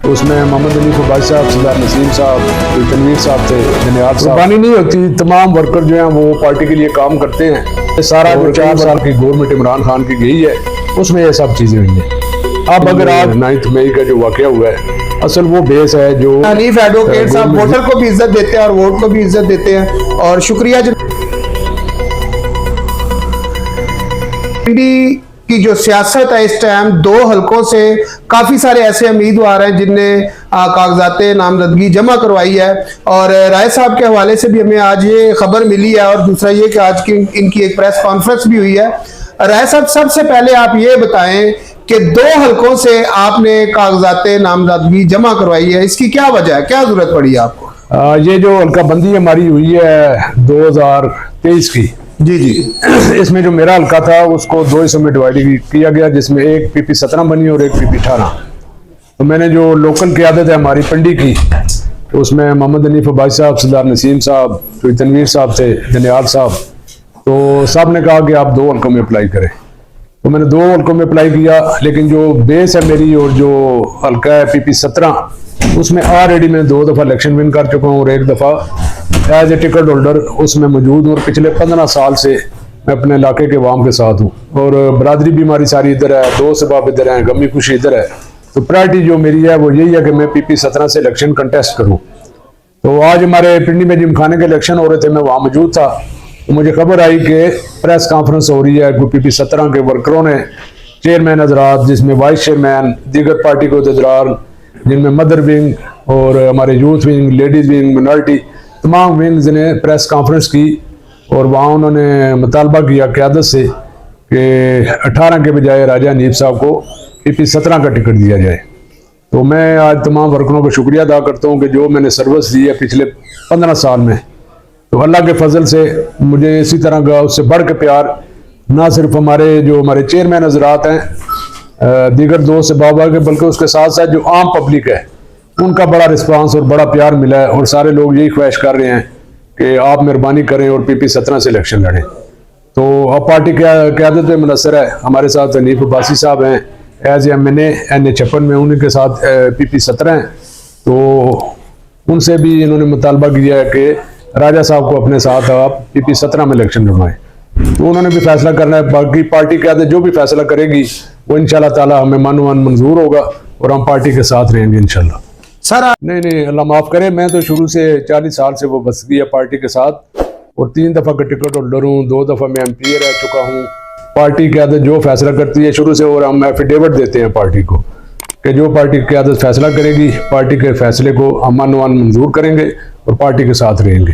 तो उसमें मोहम्मद अली फवाद साहब, सरदार नसीम साहब, तनवीर साहब थे, जनियात साहब। कुर्बानी नहीं होती, तमाम वर्कर जो हैं वो पार्टी के लिए काम करते हैं। सारा जो 4 साल की गवर्नमेंट इमरान खान की गई है उसमें ये सब चीज़ें हुई हैं। अब अगर आज 9 मई का जो वाक़या हुआ है, असल वो बेस है जो हनीफ एडवोकेट साहब वोटर को भी इज्जत देते हैं और वोट को भी इज्जत देते हैं। और शुक्रिया जो की जो सियासत है इस टाइम 2 हलकों से काफ़ी सारे ऐसे उम्मीदवार हैं जिनने कागजात नामजदगी जमा करवाई है। और राय साहब के हवाले से भी हमें आज ये खबर मिली है। और दूसरा ये कि आज की इनकी एक प्रेस कॉन्फ्रेंस भी हुई है। राय साहब, सबसे पहले आप ये बताएं कि 2 हलकों से आपने कागजात नामजदगी जमा करवाई है, इसकी क्या वजह है, क्या जरूरत पड़ी है आपको? ये जो हल्का बंदी हमारी हुई है 2023 की, जी, इसमें जो मेरा हल्का था उसको 2 हिस्सों में डिवाइड किया गया, जिसमें एक PP 17 बनी और एक PP 18। तो मैंने जो लोकल क़यादत है हमारी पिंडी की, तो उसमें मोहम्मद अली फवाद साहब, सरदार नसीम साहब, तनवीर साहब थे, जनियात साहब। तो साहब ने कहा कि आप 2 हल्कों में अप्लाई करें। तो मैंने 2 हल्कों में अप्लाई किया, लेकिन जो बेस है मेरी और जो हल्का है PP 17, उसमें ऑलरेडी मैं 2 दफ़ा इलेक्शन विन कर चुका हूँ और 1 दफ़ा एज ए टिकट होल्डर उसमें मौजूद हूँ। और पिछले 15 साल से मैं अपने इलाके के अवाम के साथ हूँ और बरादरी भी हमारी सारी इधर है, दोस्त अहबाब इधर हैं, गमी खुशी इधर है। तो प्रायोरिटी जो मेरी है वो यही है कि मैं PP 17 से इलेक्शन कंटेस्ट करूँ। तो आज हमारे पिंडी में जिम खाने के इलेक्शन हो रहे थे, मैं वहाँ मौजूद था। तो मुझे खबर आई कि प्रेस कॉन्फ्रेंस हो रही है, PP 17 के वर्करों ने चेयरमैन हजरात, जिसमें वाइस चेयरमैन, दीगर पार्टी को अहदेदार, जिनमें मदर विंग और हमारे youth wing, ladies wing, minority, तमाम विंग्स ने प्रेस कॉन्फ्रेंस की। और वहाँ उन्होंने मुतालबा किया क़यादत से कि 18 के बजाय राजा हनीफ साहब को PP 17 का टिकट दिया जाए। तो मैं आज तमाम वर्करों का शुक्रिया अदा करता हूँ कि जो मैंने सर्विस दी है पिछले 15 साल में, तो अल्लाह के फजल से मुझे इसी तरह का उससे बढ़ के प्यार ना सिर्फ हमारे चेयरमैन हजरात हैं, दीगर दोस्त बाबा के, बल्कि उसके साथ साथ जो आम पब्लिक है उनका बड़ा रिस्पांस और बड़ा प्यार मिला है। और सारे लोग यही ख्वाहिश कर रहे हैं कि आप मेहरबानी करें और PP 17 से इलेक्शन लड़ें। तो अब पार्टी क़यादत में मुनसर है, हमारे साथ हनीफ अब्बासी साहब हैं एज MNA NA56 में, उनके साथ PP 17 हैं। तो उनसे भी इन्होंने मुतालबा किया है कि राजा साहब को अपने साथ आप PP 17 में इलेक्शन लड़वाएं। तो उन्होंने भी फैसला करना है। बाकी पार्टी क़यादत जो भी फैसला करेगी वो इंशाल्लाह ताला हमें मानवान मंजूर होगा और हम पार्टी के साथ रहेंगे इंशाल्लाह। सर नहीं, अल्लाह माफ़ करे, मैं तो शुरू से 40 साल से वो बस गया पार्टी के साथ और 3 दफ़ा का टिकट होल्डर हूँ, 2 दफ़ा मैं MP रह चुका हूँ। पार्टी क़यादत जो फैसला करती है शुरू से, और हम एफिडेविट देते हैं पार्टी को कि जो पार्टी क़यादत फैसला करेगी, पार्टी के फैसले को हम मानवान मंजूर करेंगे और पार्टी के साथ रहेंगे।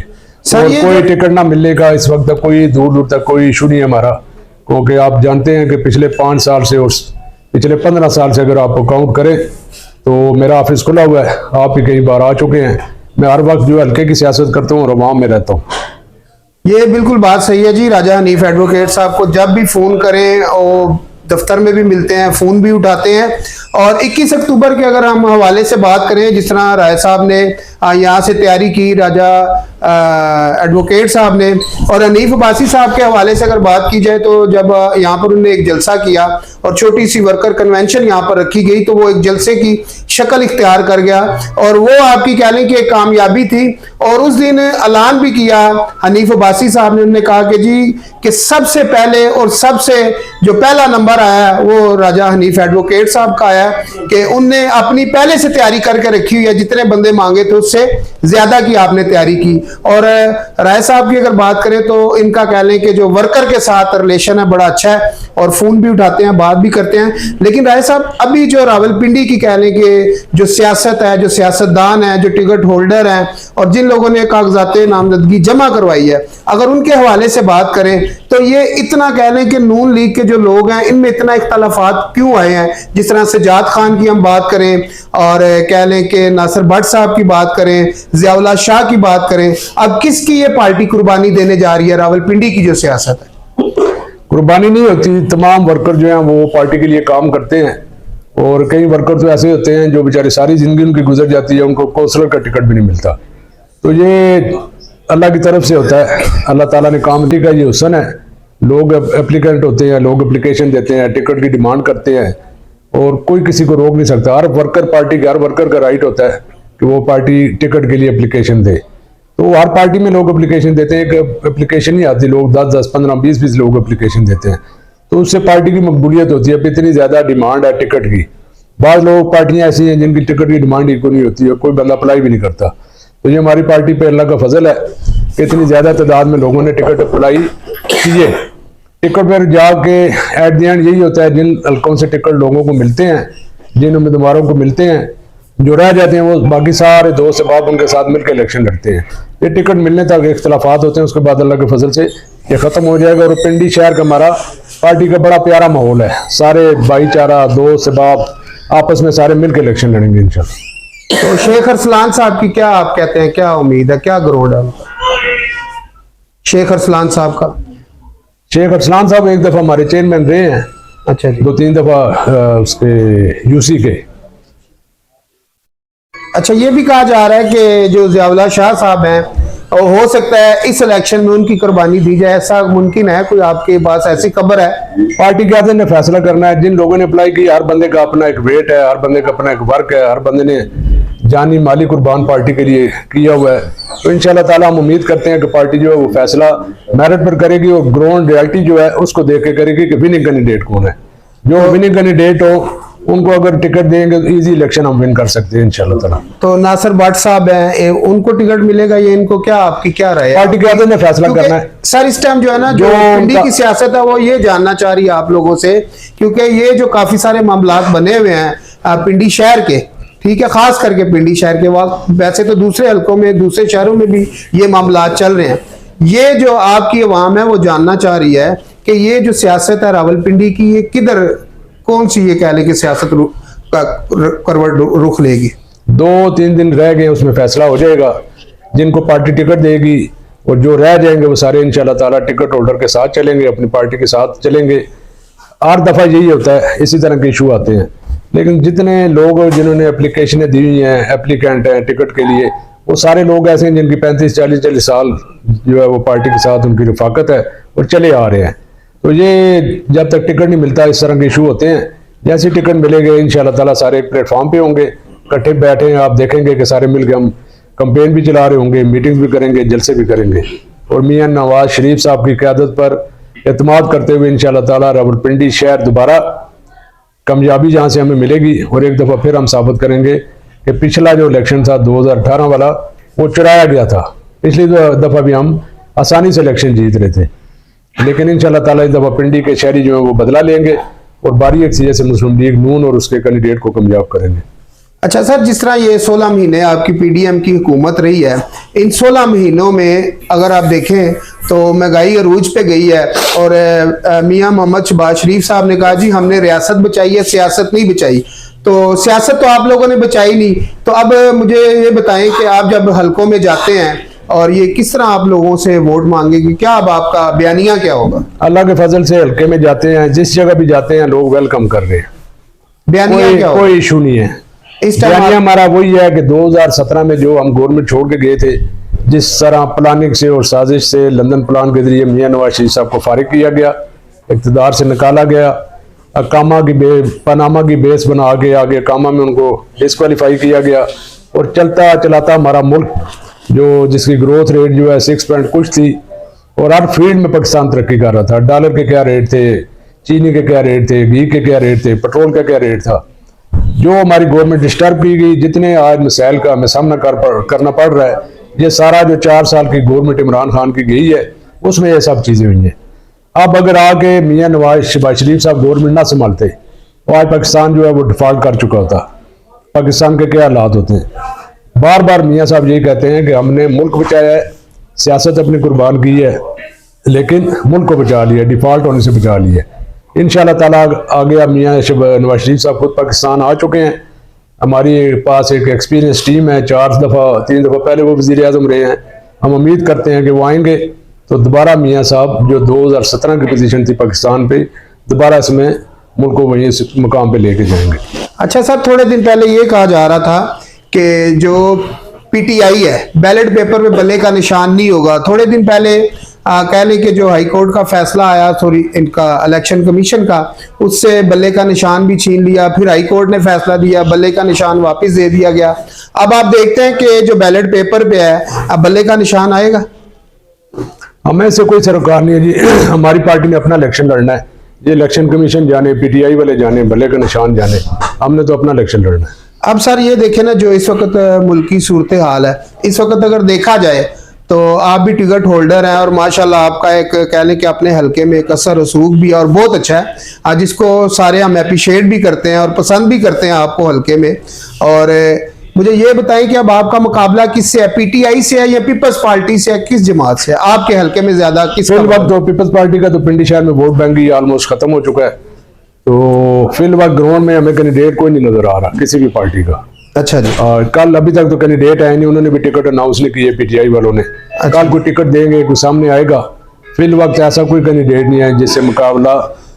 और कोई टिकट ना मिलने का इस वक्त तक कोई दूर तक कोई इशू नहीं है हमारा, क्योंकि आप जानते हैं कि पिछले 5 साल से और पिछले 15 साल से अगर आप काउंट करें तो मेरा ऑफिस खुला हुआ है, आप भी कई बार आ चुके हैं। मैं हर वक्त जो हल्के की सियासत करता हूँ और अवाम में रहता हूँ। ये बिल्कुल बात सही है जी। राजा हनीफ एडवोकेट साहब को जब भी फ़ोन करें और दफ्तर में भी मिलते हैं, फ़ोन भी उठाते हैं। और 21 अक्टूबर के अगर हम हवाले से बात करें, जिस तरह राय साहब ने यहाँ से तैयारी की, राजा एडवोकेट साहब ने, और हनीफ अब्बासी साहब के हवाले से अगर बात की जाए तो जब यहाँ पर उन्होंने एक जलसा किया और छोटी सी वर्कर कन्वेंशन यहाँ पर रखी गई, तो वो एक जलसे की शक्ल इख्तियार कर गया और वो आपकी कह लें कि एक कामयाबी थी। और उस दिन ऐलान भी किया हनीफ अब्बासी साहब ने, उन्होंने कहा कि जी कि सबसे पहले और सबसे जो पहला नंबर आया वो राजा हनीफ एडवोकेट साहब का आया कि उनने अपनी पहले से तैयारी करके रखी हुई है, जितने बंदे मांगे थे उससे ज्यादा की आपने तैयारी की। और राय साहब की अगर बात करें तो इनका कह लें कि जो वर्कर के साथ रिलेशन है बड़ा अच्छा है और फोन भी उठाते हैं, बात भी करते हैं। लेकिन राय साहब, अभी जो रावलपिंडी की कह लें कि जो सियासत है, जो सियासतदान है, जो टिकट होल्डर हैं और जिन लोगों ने कागजात नामजदगी जमा करवाई है, अगर उनके हवाले से बात करें तो ये इतना कह लें कि नून लीग के जो लोग हैं इनमें इतना इख्तलाफात क्यों आए हैं? जिस तरह से जात खान की हम बात करें और कह लें कि नासिर भट्ट साहब की बात करें, ज़ियाउल्लाह शाह की बात करें, अब किसकी ये पार्टी कुर्बानी देने जा रही है? रावलपिंडी की जो सियासत है कुर्बानी नहीं होती, तमाम वर्कर जो हैं वो पार्टी के लिए काम करते हैं। और कई वर्कर तो ऐसे होते हैं जो बेचारे सारी जिंदगी उनकी गुजर जाती है, उनको कौंसलर का टिकट भी नहीं मिलता। तो ये अल्लाह की तरफ से होता है, अल्लाह ताला ने काम का ये हुस्न है। लोग एप्लीकेंट होते हैं, लोग एप्लीकेशन देते हैं, टिकट की डिमांड करते हैं और कोई किसी को रोक नहीं सकता। हर वर्कर पार्टी का, हर वर्कर का राइट होता है कि वो पार्टी टिकट के लिए एप्लीकेशन दे। तो हर पार्टी में लोग एप्लीकेशन देते हैं, एक एप्लीकेशन नहीं आती, लोग 10-10, 15, 20-20 लोग एप्लीकेशन देते हैं, तो उससे पार्टी की मकबूलियत होती है। अब इतनी ज़्यादा डिमांड है टिकट की, बाद लोग पार्टियां ऐसी हैं जिनकी टिकट की डिमांड ही कोई नहीं होती है, कोई बंदा अप्लाई भी नहीं करता। तो ये हमारी पार्टी पे अल्लाह का फजल है कि इतनी ज़्यादा तादाद में लोगों ने टिकट अप्लाई किए। टिकट पर जाके एट द एंड यही होता है, जिन हल्कों से टिकट लोगों को मिलते हैं, जिन उम्मीदवारों को मिलते हैं, जो रह जाते हैं वो बाकी सारे दोस्त अहबाब उनके साथ मिलकर इलेक्शन लड़ते हैं। ये टिकट मिलने तक इख्तलाफात होते हैं, उसके बाद अल्लाह के फजल से ये ख़त्म हो जाएगा। और पिंडी शहर का हमारा पार्टी का बड़ा प्यारा माहौल है, सारे भाईचारा, दोस्त अहबाब आपस में सारे मिलकर इलेक्शन लड़ेंगे इंशाल्लाह। तो शेख अरसलान साहब की क्या आप कहते हैं, क्या उम्मीद है, क्या ग्रोड है शेख अरसलान साहब का? शेख अरसलान साहब एक दफ़ा हमारे चेयरमैन रहे हैं, अच्छा जी। 2-3 दफ़ा उसके यूसी के। अच्छा, ये भी कहा जा रहा है कि जो ज़ियाउल्लाह शाह साहब हैं, हो सकता है इस इलेक्शन में उनकी कुर्बानी दी जाए, ऐसा मुमकिन है? कोई आपके पास ऐसी खबर है? पार्टी के आदमी ने फैसला करना है। जिन लोगों ने अप्लाई की, हर बंदे का अपना एक वेट है, हर बंदे का अपना एक वर्क है, हर बंदे ने जानी माली कुर्बान पार्टी के लिए किया हुआ है। तो इंशाल्लाह ताला हम उम्मीद करते हैं कि पार्टी जो है वो फैसला मेरिट पर करेगी और ग्राउंड रियलिटी जो है उसको देख के करेगी कि विनिंग कैंडिडेट कौन है। जो विनिंग कैंडिडेट हो उनको अगर टिकट देंगे तो इजी इलेक्शन हम विन कर सकते हैं इंशाल्लाह ताला। तो नासिर भट्ट साहब हैं, उनको टिकट मिलेगा या इनको, क्या आपकी क्या राय है? पार्टी के आदमी ने फैसला करना है सर। इस टाइम जो है ना, जो पिंडी की सियासत है वो ये जानना चाह रही है आप लोगों से, क्योंकि ये जो काफी सारे मामलात बने हुए हैं पिंडी शहर के, ठीक है, खास करके पिंडी शहर के, वैसे तो दूसरे हल्कों में, दूसरे शहरों में भी ये मामलात चल रहे हैं। ये जो आपकी अवाम है वो जानना चाह रही है कि ये जो सियासत है रावलपिंडी की, ये किधर, कौन सी ये कह ले कि सियासत का करवट रुख लेगी? 2-3 दिन रह गए, उसमें फैसला हो जाएगा। जिनको पार्टी टिकट देगी और जो रह जाएंगे वो सारे इंशाल्लाह ताला टिकट होल्डर के साथ चलेंगे, अपनी पार्टी के साथ चलेंगे। हर दफ़ा यही होता है, इसी तरह के इशू आते हैं। लेकिन जितने लोग जिन्होंने एप्लीकेशनें दी हुई हैं, एप्लीकेंट हैं टिकट के लिए, वो सारे लोग ऐसे हैं जिनकी 35-40 साल जो है वो पार्टी के साथ उनकी रफाकत है और चले आ रहे हैं। तो ये जब तक टिकट नहीं मिलता इस तरह के इशू होते हैं। जैसे टिकट मिलेंगे इंशाल्लाह ताला सारे एक प्लेटफॉर्म पे होंगे, इकट्ठे बैठे हैं, आप देखेंगे कि सारे मिलकर हम कंपेन भी चला रहे होंगे, मीटिंग भी करेंगे, जलसे भी करेंगे। और मियां नवाज शरीफ साहब की क़यादत पर एतमाद करते हुए इंशाल्लाह ताला रावलपिंडी शहर दोबारा कामयाबी जहाँ से हमें मिलेगी। और एक दफ़ा फिर हम साबित करेंगे कि पिछला जो इलेक्शन था 2018 वाला, वो चुराया गया था। पिछली दफ़ा भी हम आसानी से इलेक्शन जीत रहे थे, लेकिन इंशाल्लाह ताला इस दफ़ा पिंडी के शहरी जो है वो बदला लेंगे और बारी एक से मुस्लिम लीग नून और उसके कैंडिडेट को कामयाब करेंगे। अच्छा सर, जिस तरह ये 16 महीने आपकी पीडीएम की हुकूमत रही है, इन 16 महीनों में अगर आप देखें तो महंगाई अरूज पे गई है और मियां मोहम्मद शहबाज शरीफ साहब ने कहा जी हमने रियासत बचाई है, सियासत नहीं बचाई। तो सियासत तो आप लोगों ने बचाई नहीं, तो अब मुझे ये बताएं कि आप जब हलकों में जाते हैं और ये किस तरह आप लोगों से वोट मांगेगी, क्या अब आपका बयानिया क्या होगा? अल्लाह के फजल से हल्के में जाते हैं, जिस जगह भी जाते हैं लोग वेलकम कर रहे हैं, बयानिया क्या होगा? कोई इशू नहीं है। इस टाइम हमारा वही है कि 2017 में जो हम गवर्नमेंट छोड़ के गए थे, जिस तरह प्लानिंग से और साजिश से लंदन प्लान के जरिए मियां नवाज शरीफ साहब को फारिग किया गया, इक़्तिदार से निकाला गया, पनामा की बेस बना के आगे कामा में उनको डिस्क्वालीफाई किया गया और चलता चलाता हमारा मुल्क जो जिसकी ग्रोथ रेट जो है 6 पॉइंट कुछ थी और हर फील्ड में पाकिस्तान तरक्की कर रहा था। डॉलर के क्या रेट थे, चीनी के क्या रेट थे, घी के क्या रेट थे, पेट्रोल का क्या रेट था। जो हमारी गवर्नमेंट डिस्टर्ब की गई, जितने आज मसाइल का हमें सामना करना पड़ रहा है, ये सारा जो 4 साल की गवर्नमेंट इमरान खान की गई है उसमें ये सब चीज़ें हुई हैं। अब अगर आके मियां नवाज शहबाज शरीफ साहब गवर्नमेंट ना संभालते तो आज पाकिस्तान जो है वो डिफॉल्ट कर चुका होता। पाकिस्तान के क्या हालात होते हैं। बार बार मियां साहब यही कहते हैं कि हमने मुल्क बचाया है, सियासत अपनी कुर्बान की है, लेकिन मुल्क को बचा लिया, डिफॉल्ट होने से बचा लिया। इंशाल्लाह ताला आगे अब मियां नवाज शरीफ साहब खुद पाकिस्तान आ चुके हैं। हमारी पास एक एक्सपीरियंस टीम है, 3 दफ़ा पहले वो वज़ीर आज़म रहे हैं। हम उम्मीद करते हैं कि वो आएंगे तो दोबारा मियां साहब जो 2017 की पोजीशन थी पाकिस्तान पे, दोबारा इसमें मुल्क को वहीं इस मुकाम पे लेके जाएंगे। अच्छा सर, थोड़े दिन पहले ये कहा जा रहा था कि जो पीटीआई है बैलेट पेपर पे बल्ले का निशान नहीं होगा। थोड़े दिन पहले कह लें कि जो हाई कोर्ट का फैसला आया सॉरी इनका इलेक्शन कमीशन का, उससे बल्ले का निशान भी छीन लिया, फिर हाई कोर्ट ने फैसला दिया, बल्ले का निशान वापस दे दिया गया। अब आप देखते हैं कि जो बैलेट पेपर पे है अब बल्ले का निशान आएगा। हमें से कोई सरोकार नहीं है जी। हमारी पार्टी ने अपना इलेक्शन लड़ना है, ये इलेक्शन कमीशन जाने, पीटीआई वाले जाने, बल्ले का निशान जाने, हमने तो अपना इलेक्शन लड़ना है। अब सर ये देखें ना, जो इस वक्त मुल्क की सूरत हाल है, इस वक्त अगर देखा जाए तो आप भी टिकट होल्डर हैं और माशाल्लाह आपका एक कह लें कि अपने हलके में एक असर रसूख भी है और बहुत अच्छा है, आज इसको सारे हम अप्रिशिएट भी करते हैं और पसंद भी करते हैं आपको हलके में। और मुझे ये बताएं कि अब आपका मुकाबला किससे है, पीटीआई से है या पीपल्स पार्टी से है, किस जमात से है आपके हलके में ज्यादा किस वक्त? तो पीपल्स पार्टी का तो पिंडी शहर में वोट बैंक ही ऑलमोस्ट खत्म हो चुका है, तो फिल वक्त ग्राउंड में हमें कैंडिडेट कोई नहीं नजर आ रहा किसी भी पार्टी का। अच्छा जी। कल अभी तक तो कैंडिडेट आए नहीं, उन्होंने भी टिकट अनाउंस नहीं किए पीटीआई वालों ने। कल कोई टिकट देंगे, कोई सामने आएगा। फिल वक्त ऐसा कोई कैंडिडेट नहीं है जिससे मुकाबला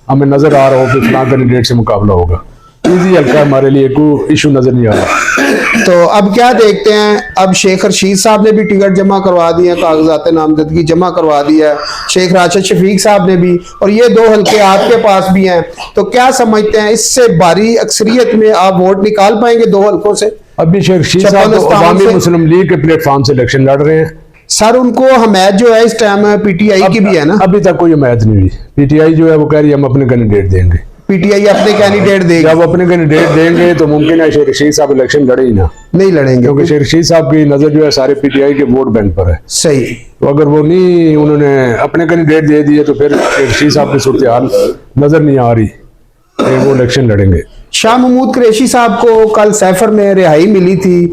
हमें नजर आ रहा हो कि फलां कैंडिडेट से मुकाबला होगा। इजी हल्का हमारे लिए, कोई इशू नजर नहीं आ रहा। तो अब क्या देखते हैं, अब शेख रशीद साहब ने भी टिकट जमा करवा दिए हैं, कागजात नामजदगी जमा करवा दी है, शेख राशिद शफीक साहब ने भी, और ये दो हल्के आपके पास भी हैं, तो क्या समझते हैं इससे भारी अक्सरियत में आप वोट निकाल पाएंगे दो हल्कों से? अभी शेख रशीद साहब तो अवामी मुस्लिम लीग के प्लेटफॉर्म से इलेक्शन लड़ रहे हैं सर, उनको हमायत जो है इस टाइम पीटीआई की भी है ना? अभी तक कोई हमायत नहीं हुई। पीटीआई जो है वो कह रही है हम अपने कैंडिडेट देंगे। पीटीआई अपने कैंडिडेट देगा। जब अपने कैंडिडेट देंगे तो मुमकिन है शेख रशीद साहब इलेक्शन लड़े ही ना, नहीं लड़ेंगे क्योंकि शेख रशीद साहब की नजर जो है सारे पीटीआई के वोट बैंक पर है। सही। तो अगर वो नहीं, उन्होंने अपने कैंडिडेट दे दिए तो फिर शेख रशीद साहब की सूरत हाल नजर नहीं आ रही कि वो इलेक्शन लड़ेंगे। शाह महमूद कुरैशी साहब को कल सैफर में रिहाई मिली थी,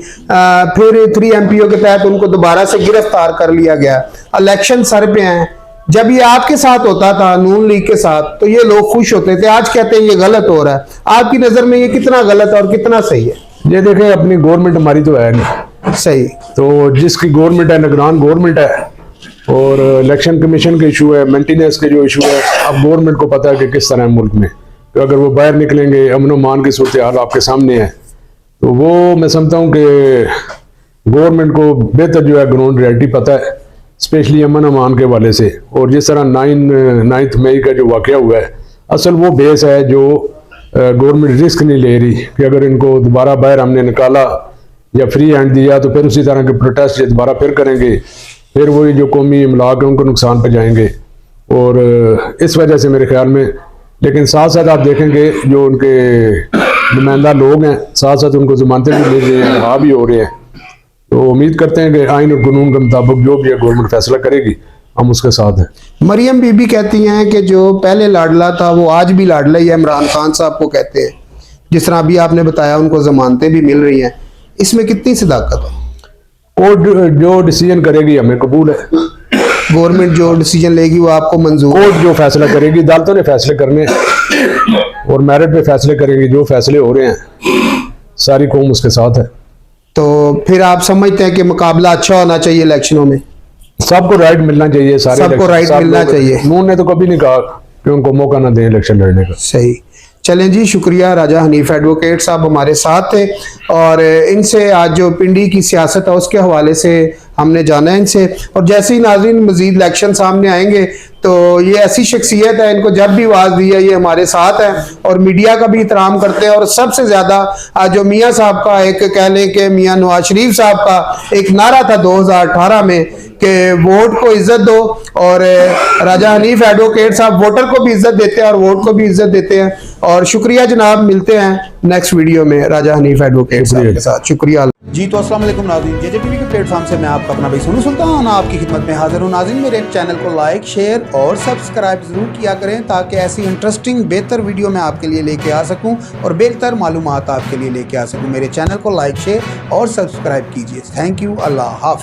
फिर 3 MPO के तहत उनको दोबारा से गिरफ्तार कर लिया गया। इलेक्शन सर पे हैं, जब ये आपके साथ होता था नून लीग के साथ तो ये लोग खुश होते थे, आज कहते हैं ये गलत हो रहा है। आपकी नजर में ये कितना गलत और कितना सही है? ये देखें, अपनी गवर्नमेंट हमारी तो है नहीं सही, तो जिसकी गवर्नमेंट है, निगरान गवर्नमेंट है, और इलेक्शन कमीशन के इशू है, मेंटेनेंस के जो इशू है, अब गवर्नमेंट को पता है कि किस तरह है मुल्क में। तो अगर वो बाहर निकलेंगे, अमन मान की सूरत हाल आपके सामने है, तो वो मैं समझता हूँ कि गवर्नमेंट को बेहतर जो है ग्राउंड रियलिटी पता है, स्पेशली अमन अमान के वाले से। और जिस तरह 9 मई का जो वाकया हुआ है, असल वो बेस है जो गवर्नमेंट रिस्क नहीं ले रही कि अगर इनको दोबारा बाहर हमने निकाला या फ्री हैंड दिया तो फिर उसी तरह के प्रोटेस्ट दोबारा फिर करेंगे, फिर वही जो कौमी इमलाक है उनको नुकसान पहुंचाएंगे। और इस वजह से मेरे ख्याल में, लेकिन साथ साथ आप देखेंगे जो उनके नुमाइंदा लोग हैं, साथ साथ उनको जमानतें भी मिल रही हैं, रिहा भी हो रहे हैं। तो उम्मीद करते हैं कि आइन और कानून के मुताबिक जो भी है गवर्नमेंट फैसला करेगी, हम उसके साथ हैं। मरियम बीबी कहती हैं कि जो पहले लाडला था वो आज भी लाडला ही है, इमरान खान साहब को कहते हैं, जिस तरह अभी आपने बताया उनको जमानतें भी मिल रही हैं, इसमें कितनी सदाकत है? कोर्ट जो डिसीजन करेगी हमें कबूल है, गवर्नमेंट जो डिसीजन लेगी वो आपको मंजूर? कोर्ट जो फैसला करेगी, अदालतों ने फैसले करने और मेरिट पे फैसले करेंगे, जो फैसले हो रहे हैं सारी कौम उसके साथ है। तो फिर आप समझते हैं कि मुकाबला अच्छा होना चाहिए इलेक्शनों में? सबको राइट मिलना चाहिए, सारे सबको राइट मिलना चाहिए। नून ने तो कभी नहीं कहा कि उनको मौका ना दें इलेक्शन लड़ने का। सही। चलें जी, शुक्रिया। राजा हनीफ एडवोकेट साहब हमारे साथ थे और इनसे आज जो पिंडी की सियासत है उसके हवाले से हमने जाना है इनसे। और जैसे ही नाज़रीन मजीद इलेक्शन सामने आएंगे तो ये ऐसी शख्सियत है, इनको जब भी आवाज़ दी है ये हमारे साथ है और मीडिया का भी एहतराम करते हैं। और सबसे ज़्यादा जो मियाँ साहब का एक कह लें कि मियाँ नवाज शरीफ साहब का एक नारा था 2018 में कि वोट को इज्जत दो, और राजा हनीफ एडवोकेट साहब वोटर को भी इज्जत देते हैं और वोट को भी इज्जत देते हैं। और शुक्रिया जनाब, मिलते हैं नेक्स्ट वीडियो में राजा हनीफ एडवोकेट साहब के साथ। शुक्रिया जी। तो अस्सलाम वालेकुम नाज़रीन, जेजे टीवी के प्लेटफॉर्म से मैं आपका अपना भाई सोनू सुल्तान आपकी खिदमत में हाजिर हूँ। नाज़रीन, मेरे चैनल को लाइक, शेयर और सब्सक्राइब जरूर किया करें ताकि ऐसी इंटरेस्टिंग बेहतर वीडियो मैं आपके लिए लेके आ सकूं और बेहतर मालूमात आपके लिए लेके आ सकूं। मेरे चैनल को लाइक, शेयर और सब्सक्राइब कीजिए। Thank you. अल्लाह हाफ़िज़।